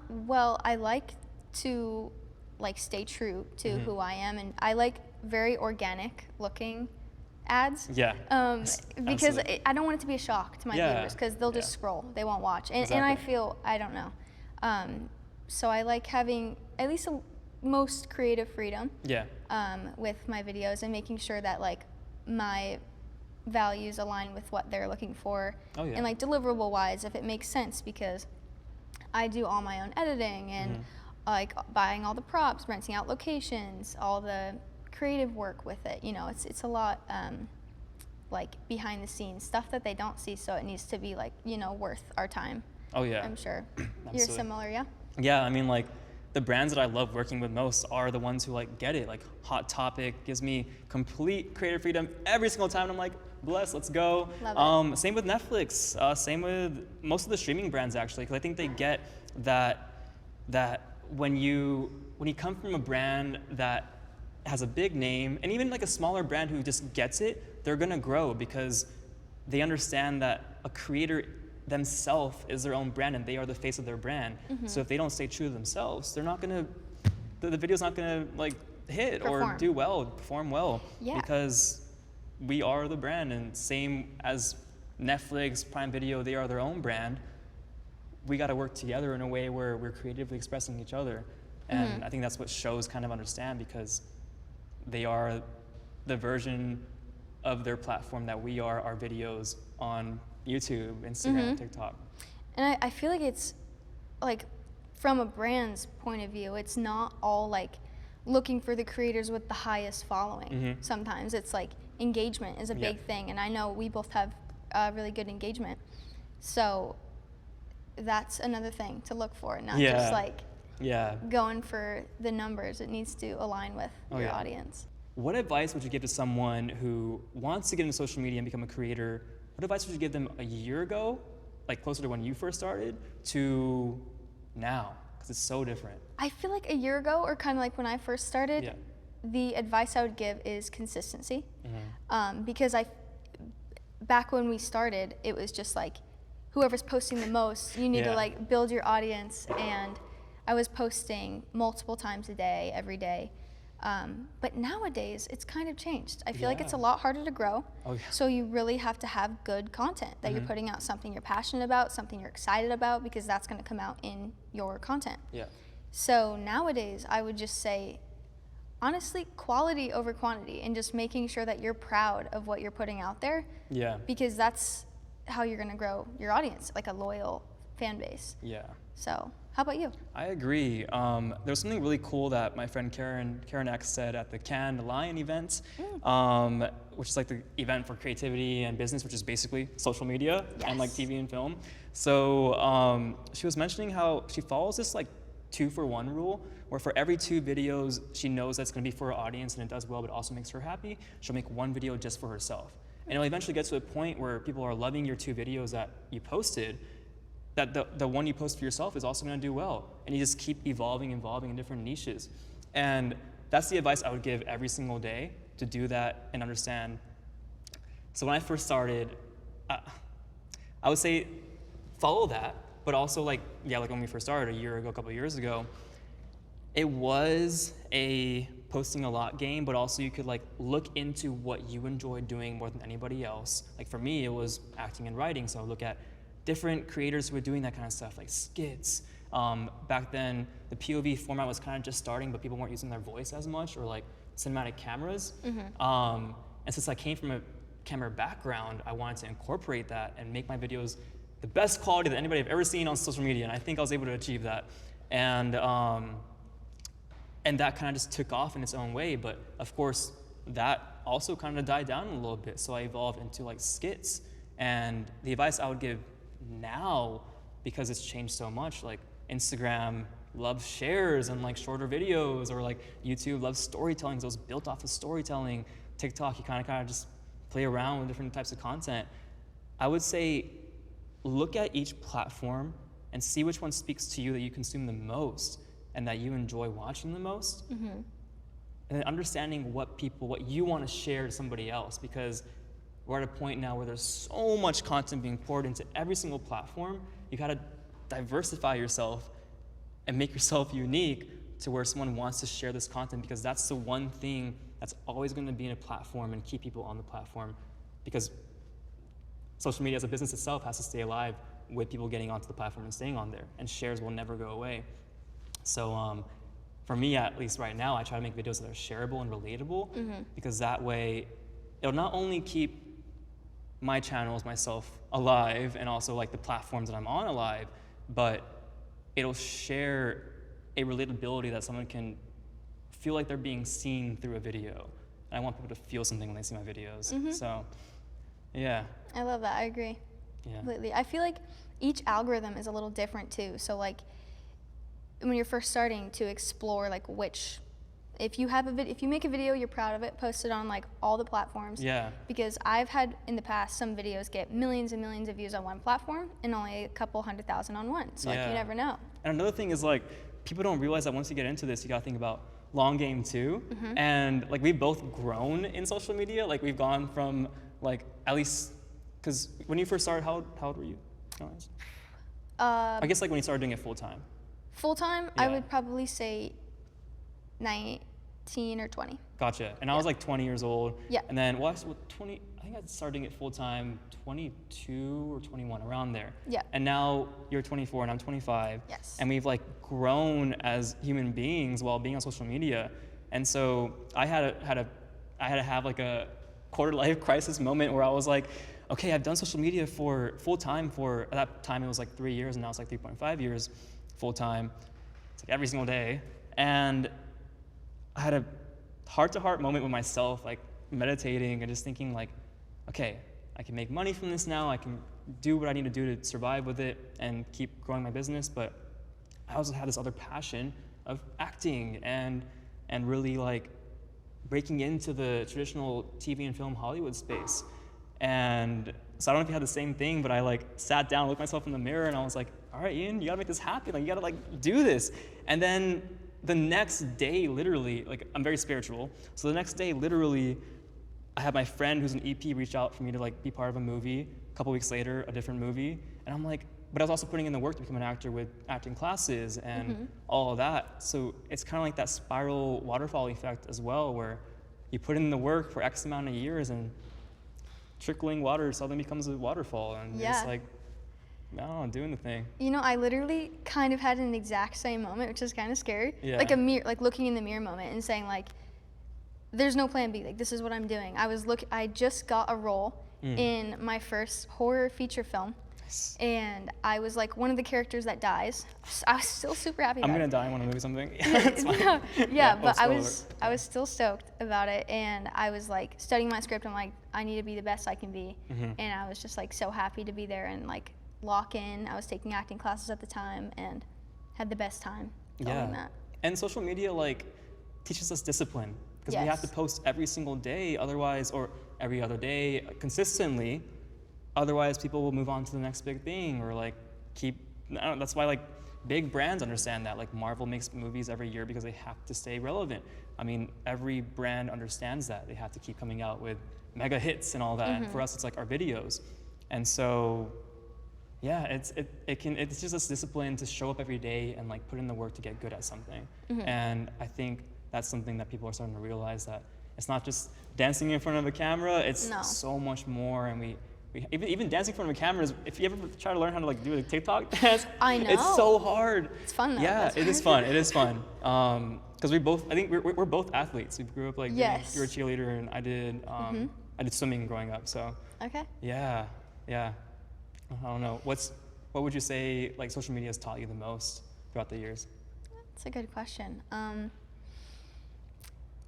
Well, I like to like stay true to who I am, and I like very organic looking ads. Because I don't want it to be a shock to my viewers, because they'll just scroll, they won't watch, and I feel, I don't know. So I like having at least most creative freedom with my videos, and making sure that like my values align with what they're looking for, and like deliverable wise, if it makes sense, because I do all my own editing and like buying all the props, renting out locations, all the creative work with it. You know, it's a lot like behind the scenes stuff that they don't see, so it needs to be like, you know, worth our time. Oh yeah. I'm sure. You're similar, yeah? Yeah, I mean, like, the brands that I love working with most are the ones who like get it. Like Hot Topic gives me complete creative freedom every single time, and I'm like, bless, let's go. Love it. Same with Netflix. Same with most of the streaming brands actually, because I think they get that when you come from a brand that has a big name, and even like a smaller brand who just gets it, they're gonna grow because they understand that a creator themselves is their own brand and they are the face of their brand. So if they don't stay true to themselves, they're not gonna, the video's not gonna like hit or do well, perform well. Yeah. Because we are the brand, and same as Netflix, Prime Video, they are their own brand. We gotta work together in a way where we're creatively expressing each other. And I think that's what shows kind of understand, because they are the version of their platform that we are our videos on YouTube, Instagram, TikTok. And I feel like it's like, from a brand's point of view, it's not all like looking for the creators with the highest following. Sometimes it's like engagement is a big thing, and I know we both have really good engagement. So that's another thing to look for, not just like going for the numbers. It needs to align with your audience. What advice would you give to someone who wants to get into social media and become a creator? What advice would you give them a year ago, like closer to when you first started, to now? Because it's so different. I feel like a year ago, or kind of like when I first started, the advice I would give is consistency. Because back when we started, it was just like, whoever's posting the most, you need to like build your audience, and I was posting multiple times a day, every day. But nowadays, it's kind of changed. I feel like it's a lot harder to grow. So you really have to have good content that you're putting out, something you're passionate about, something you're excited about, because that's going to come out in your content. So nowadays, I would just say, honestly, quality over quantity, and just making sure that you're proud of what you're putting out there. Because that's how you're going to grow your audience, like a loyal fan base. So how about you? I agree. There was something really cool that my friend Karen X said at the Cannes Lion event, which is like the event for creativity and business, which is basically social media and like TV and film. So she was mentioning how she follows this like 2-for-1 rule, where for every 2 videos she knows that's going to be for her audience and it does well but also makes her happy, she'll make 1 video just for herself. And it'll eventually get to a point where people are loving your 2 videos that you posted, that the one you post for yourself is also going to do well. And you just keep evolving in different niches. And that's the advice I would give every single day, to do that and understand. So when I first started, I would say follow that, but also like when we first started a couple of years ago, it was a posting a lot game, but also you could like look into what you enjoy doing more than anybody else. Like for me, it was acting and writing, so I would look at different creators who were doing that kind of stuff, like skits. Back then, the POV format was kind of just starting, but people weren't using their voice as much, or like cinematic cameras. And since I came from a camera background, I wanted to incorporate that and make my videos the best quality that anybody have ever seen on social media, and I think I was able to achieve that. And that kind of just took off in its own way, but of course, that also kind of died down a little bit, so I evolved into like skits. And the advice I would give now, because it's changed so much, like Instagram loves shares and like shorter videos, or like YouTube loves storytelling, so it's built off of storytelling. TikTok, you kind of just play around with different types of content. I would say look at each platform and see which one speaks to you, that you consume the most and that you enjoy watching the most. And then understanding what you want to share to somebody else, because we're at a point now where there's so much content being poured into every single platform. You gotta diversify yourself and make yourself unique to where someone wants to share this content, because that's the one thing that's always gonna be in a platform and keep people on the platform, because social media as a business itself has to stay alive with people getting onto the platform and staying on there, and shares will never go away. So for me, at least right now, I try to make videos that are shareable and relatable, because that way it'll not only keep my channels, myself alive, and also like the platforms that I'm on alive, but it'll share a relatability that someone can feel like they're being seen through a video. And I want people to feel something when they see my videos. So, yeah. I love that. I agree. Yeah. Completely. I feel like each algorithm is a little different too. So like when you're first starting to explore like which, if you make a video, you're proud of it, post it on like all the platforms. Yeah. Because I've had in the past some videos get millions and millions of views on one platform and only a couple 100,000 on one. So like you never know. And another thing is like people don't realize that once you get into this, you gotta think about long game too. And like we've both grown in social media. Like we've gone from like at least, because when you first started, how old were you? I guess like when you started doing it full time. Full time, I would probably say 19 or 20. Gotcha. And I was like 20 years old. Yeah. And then, I think I started doing it full time 22 or 21, around there. Yeah. And now you're 24 and I'm 25. Yes. And we've like grown as human beings while being on social media. And so I had to have like a quarter life crisis moment where I was like, okay, I've done social media for full time for, at that time it was like 3 years and now it's like 3.5 years full time. It's like every single day. And I had a heart-to-heart moment with myself, like meditating and just thinking like, okay, I can make money from this now. I can do what I need to do to survive with it and keep growing my business. But I also had this other passion of acting and really like breaking into the traditional TV and film Hollywood space. And so I don't know if you had the same thing, but I like sat down, looked myself in the mirror, and I was like, all right, Ian, you gotta make this happen. Like you gotta like do this. And then the next day, literally, like I'm very spiritual. So the next day, literally, I had my friend who's an EP reach out for me to like be part of a movie. A couple weeks later, a different movie. And I'm like, but I was also putting in the work to become an actor with acting classes and all of that. So it's kind of like that spiral waterfall effect as well, where you put in the work for X amount of years and trickling water suddenly becomes a waterfall. And you're just like, I don't know, doing the thing. You know, I literally kind of had an exact same moment, which is kind of scary. Yeah. Like like looking in the mirror moment and saying like, there's no plan B. Like this is what I'm doing. I just got a role in my first horror feature film. Nice. And I was like one of the characters that dies. I was still super happy about it. I'm gonna die in one of the movies, something. But I was still stoked about it, and I was like studying my script. I'm like, I need to be the best I can be, and I was just like so happy to be there and like lock in. I was taking acting classes at the time and had the best time doing that. And social media like teaches us discipline because we have to post every single day, otherwise, or every other day consistently. Otherwise, people will move on to the next big thing or like that's why like big brands understand that. Like Marvel makes movies every year because they have to stay relevant. I mean, every brand understands that. They have to keep coming out with mega hits and all that. And for us, it's like our videos. And so, yeah, it's just this discipline to show up every day and like put in the work to get good at something. And I think that's something that people are starting to realize, that it's not just dancing in front of a camera. It's so much more. And we even dancing in front of a camera is, if you ever try to learn how to like do a TikTok dance, I know. It's so hard. It's fun though. Yeah, it is fun. It is fun. Because I think we're both athletes. We grew up like, you're a cheerleader and I did swimming growing up. So okay. Yeah. I don't know. What would you say like social media has taught you the most throughout the years? That's a good question.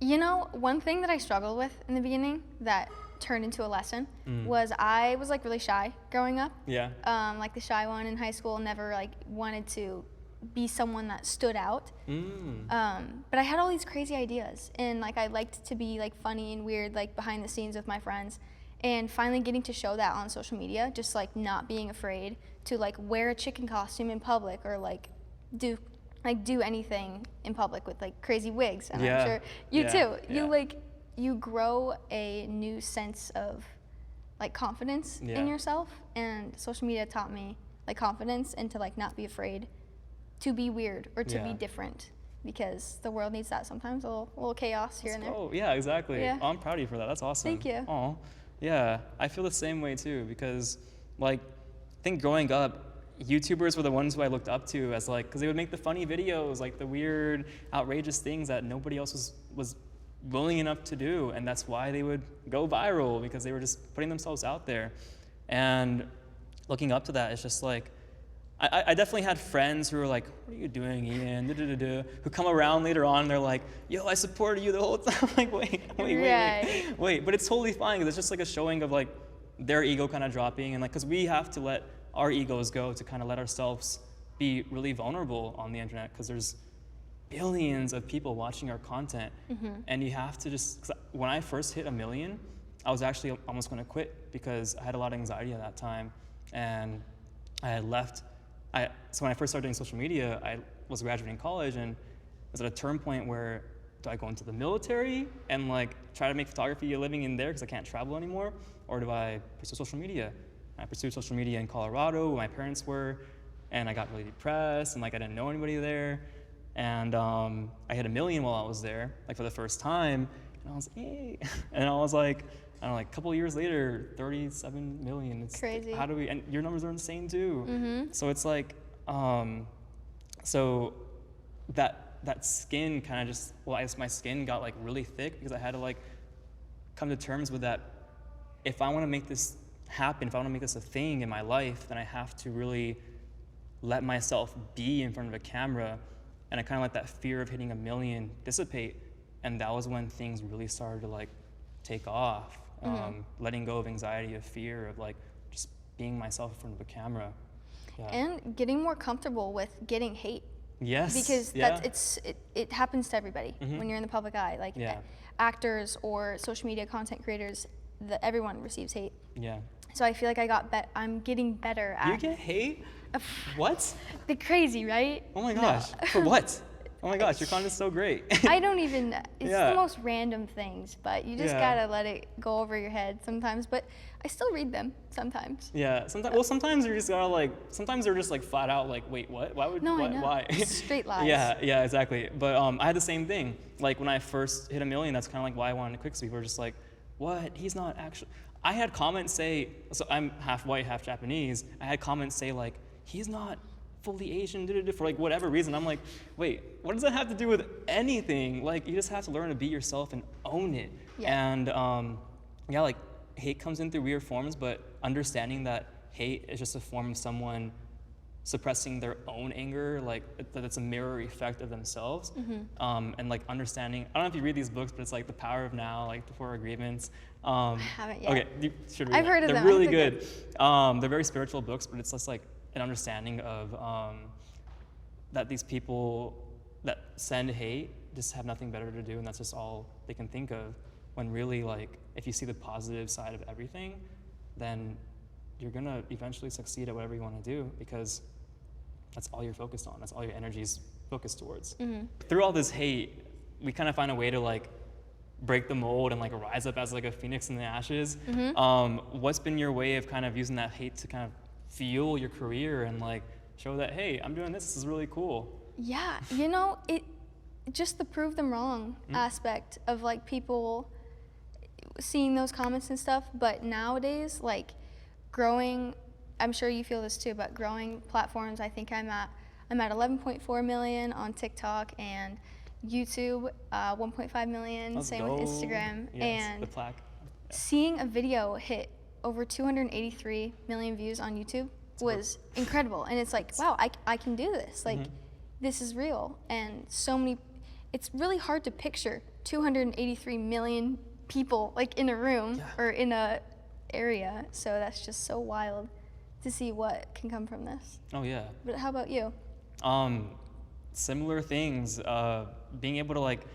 You know, one thing that I struggled with in the beginning that turned into a lesson was I was like really shy growing up. Yeah. Like the shy one in high school, never like wanted to be someone that stood out. But I had all these crazy ideas, and like I liked to be like funny and weird, like behind the scenes with my friends. And finally getting to show that on social media, just like not being afraid to like wear a chicken costume in public or like do anything in public with like crazy wigs. And I'm sure you too. Yeah. You grow a new sense of like confidence in yourself, and social media taught me like confidence and to like not be afraid to be weird or to be different, because the world needs that sometimes, a little chaos here and there. Oh yeah, exactly. Yeah. Oh, I'm proud of you for that. That's awesome. Thank you. Oh, yeah. I feel the same way too, because like I think growing up, YouTubers were the ones who I looked up to as like, because they would make the funny videos, like the weird, outrageous things that nobody else was willing enough to do, and that's why they would go viral, because they were just putting themselves out there. And looking up to that, it's just like, I definitely had friends who were like, what are you doing, Ian? Who come around later on and they're like, yo, I supported you the whole time. I'm like, wait. But it's totally fine because it's just like a showing of like their ego kind of dropping, and like, because we have to let our egos go to kind of let ourselves be really vulnerable on the internet, because there's billions of people watching our content. And you have to just, 'cause when I first hit 1 million, I was actually almost going to quit because I had a lot of anxiety at that time, and I had left. So when I first started doing social media, I was graduating college and was at a turn point where, do I go into the military and like try to make photography a living in there because I can't travel anymore, or do I pursue social media? I pursued social media in Colorado where my parents were, and I got really depressed and like I didn't know anybody there, and I hit 1 million while I was there, like for the first time, and I was hey, and I was like, I don't know, like a couple of years later, 37 million. It's crazy. How do we, and your numbers are insane too. So it's like, so that skin kind of just, well, I guess my skin got like really thick because I had to like come to terms with that. If I want to make this happen, if I want to make this a thing in my life, then I have to really let myself be in front of a camera. And I kind of let that fear of hitting 1 million dissipate. And that was when things really started to like take off. Letting go of anxiety, of fear, of like just being myself in front of a camera. Yeah. And getting more comfortable with getting hate. Yes. Because it happens to everybody when you're in the public eye. Like actors or social media content creators, everyone receives hate. Yeah. So I feel like I'm getting better at. You get hate? What? The crazy, right? Oh my gosh. No. For what? Oh my gosh, your content's so great. I don't even, it's the most random things, but you just gotta let it go over your head sometimes, but I still read them sometimes. Yeah, sometimes you're just gotta like, sometimes they're just like flat out like, wait, what? Why would, why? Straight lies. Yeah, exactly. But I had the same thing. Like when I first hit 1 million, that's kind of like why I wanted to quit, because people were just like, what? He's not actually, I had comments say, so I'm half white, half Japanese, I had comments say like, he's not fully Asian, for like whatever reason. I'm like, wait, what does that have to do with anything? Like, you just have to learn to be yourself and own it. And like hate comes in through weird forms, but understanding that hate is just a form of someone suppressing their own anger, like that it's a mirror effect of themselves. And like understanding, I don't know if you read these books, but it's like The Power of Now, like the 4 Agreements. I haven't yet. Okay, you should read I've heard of them. They're really good. They're very spiritual books, but it's just like an understanding of that these people that send hate just have nothing better to do, and that's just all they can think of, when really, like, if you see the positive side of everything, then you're gonna eventually succeed at whatever you want to do, because that's all you're focused on, that's all your energy's focused towards. Through all this hate, we kind of find a way to like break the mold and like rise up as like a phoenix in the ashes. What's been your way of kind of using that hate to kind of fuel your career and like show that, hey, I'm doing this is really cool? Yeah, you know, it just the prove them wrong aspect of like people seeing those comments and stuff. But nowadays, like growing, I'm sure you feel this too, but growing platforms, I think I'm at 11.4 million on TikTok and YouTube, 1.5 million, same with Instagram. And the plaque. Seeing a video hit over 283 million views on YouTube was incredible. And it's like, wow, I can do this. Like, this is real. And so many, it's really hard to picture 283 million people like in a room or in a area. So that's just so wild to see what can come from this. Oh yeah. But how about you? Similar things, being able to like,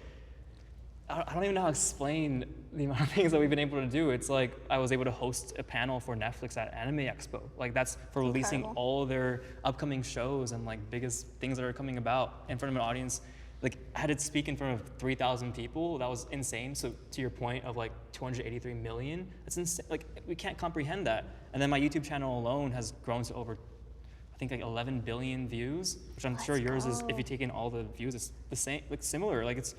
I don't even know how to explain the amount of things that we've been able to do. It's like I was able to host a panel for Netflix at Anime Expo. Like that's for releasing all their upcoming shows and like biggest things that are coming about in front of an audience. Like I had to speak in front of 3,000 people. That was insane. So to your point of like 283 million, that's insane. Like we can't comprehend that. And then my YouTube channel alone has grown to over, I think like 11 billion views, which I'm sure yours is, if you take in all the views, it's the same, like similar. Like it's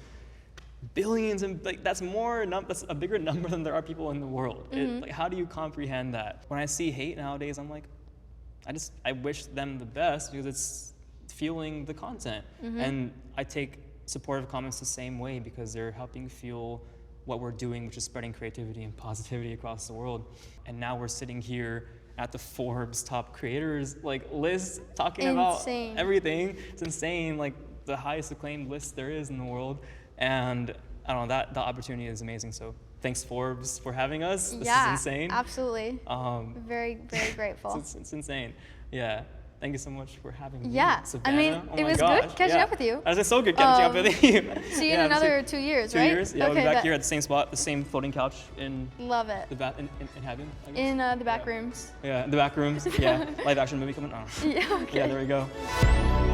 billions, and like that's that's a bigger number than there are people in the world. Like how do you comprehend that? When I see hate nowadays, I'm like, I wish them the best, because it's fueling the content. And I take supportive comments the same way, because they're helping fuel what we're doing, which is spreading creativity and positivity across the world. And now we're sitting here at the Forbes top creators like list, talking about everything. It's insane, like the highest acclaimed list there is in the world. And I don't know, that the opportunity is amazing. So thanks Forbes for having us. This is insane. Absolutely. Very, very grateful. It's insane. Yeah. Thank you so much for having me. Yeah, Savanah. I mean, it was good catching up with you. It was so good catching up with you. See you in another 2 years, right? 2 years. Yeah, we'll be back here at the same spot, the same floating couch in. Love it. The in heaven, I guess. In the back rooms. Yeah, in the back rooms. Yeah, live action movie coming. Oh. Yeah. Okay. Yeah, there we go.